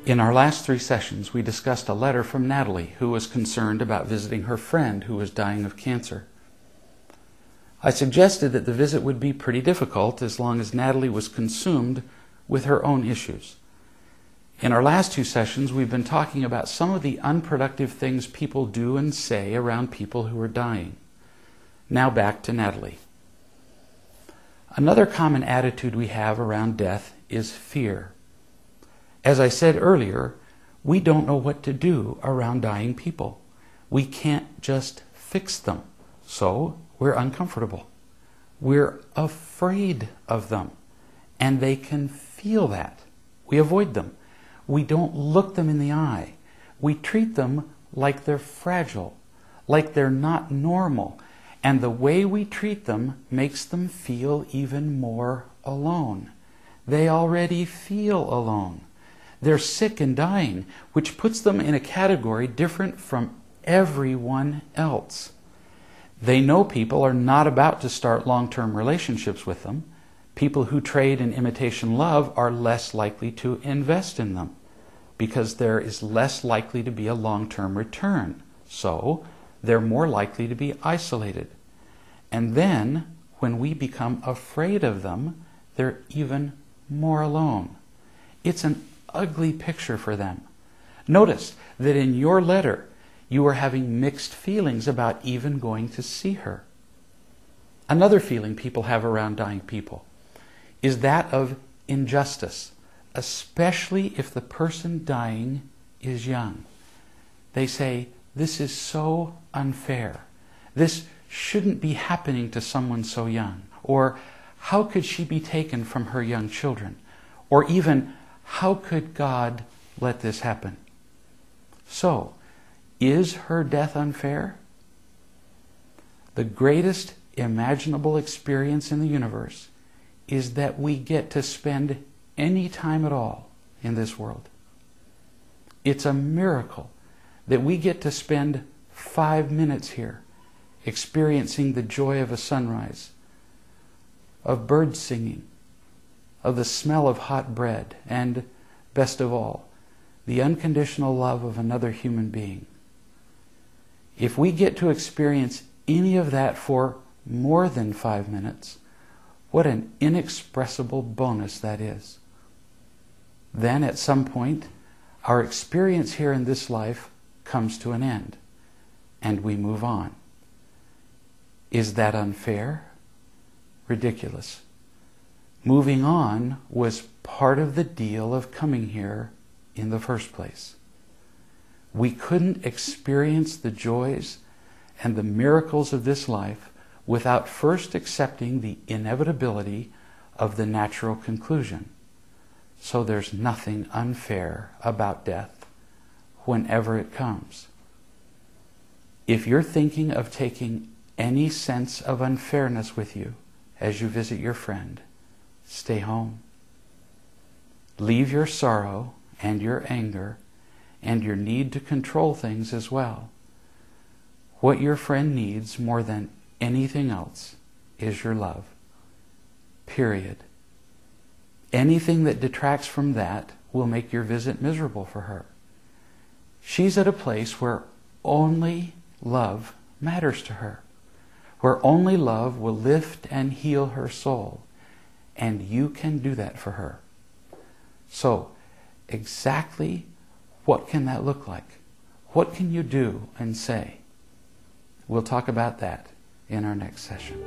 In our last 3 sessions, we discussed a letter from Natalie, who was concerned about visiting her friend who was dying of cancer. I suggested that the visit would be pretty difficult as long as Natalie was consumed with her own issues. In our last 2 sessions, we've been talking about some of the unproductive things people do and say around people who are dying. Now back to Natalie. Another common attitude we have around death is fear. As I said earlier, we don't know what to do around dying people. We can't just fix them, so we're uncomfortable. We're afraid of them, and they can feel that. We avoid them. We don't look them in the eye. We treat them like they're fragile, like they're not normal, and the way we treat them makes them feel even more alone. They already feel alone. They're sick and dying, which puts them in a category different from everyone else. They know people are not about to start long-term relationships with them. People who trade in imitation love are less likely to invest in them because there is less likely to be a long-term return. So they're more likely to be isolated. And then, when we become afraid of them, they're even more alone. It's an ugly picture for them. Notice that in your letter, you are having mixed feelings about even going to see her. Another feeling people have around dying people is that of injustice, especially if the person dying is young. They say, "This is so unfair. This shouldn't be happening to someone so young." Or, "How could she be taken from her young children?" Or even, "How could God let this happen?" So, is her death unfair? The greatest imaginable experience in the universe is that we get to spend any time at all in this world. It's a miracle that we get to spend 5 minutes here experiencing the joy of a sunrise, of birds singing, of the smell of hot bread, and, best of all, the unconditional love of another human being. If we get to experience any of that for more than 5 minutes, what an inexpressible bonus that is. Then, at some point, our experience here in this life comes to an end, and we move on. Is that unfair? Ridiculous. Moving on was part of the deal of coming here in the first place. We couldn't experience the joys and the miracles of this life without first accepting the inevitability of the natural conclusion. So there's nothing unfair about death whenever it comes. If you're thinking of taking any sense of unfairness with you as you visit your friend, stay home. Leave your sorrow and your anger and your need to control things as well. What your friend needs more than anything else is your love. Period. Anything that detracts from that will make your visit miserable for her. She's at a place where only love matters to her, where only love will lift and heal her soul, and you can do that for her. So, exactly what can that look like? What can you do and say? We'll talk about that in our next session.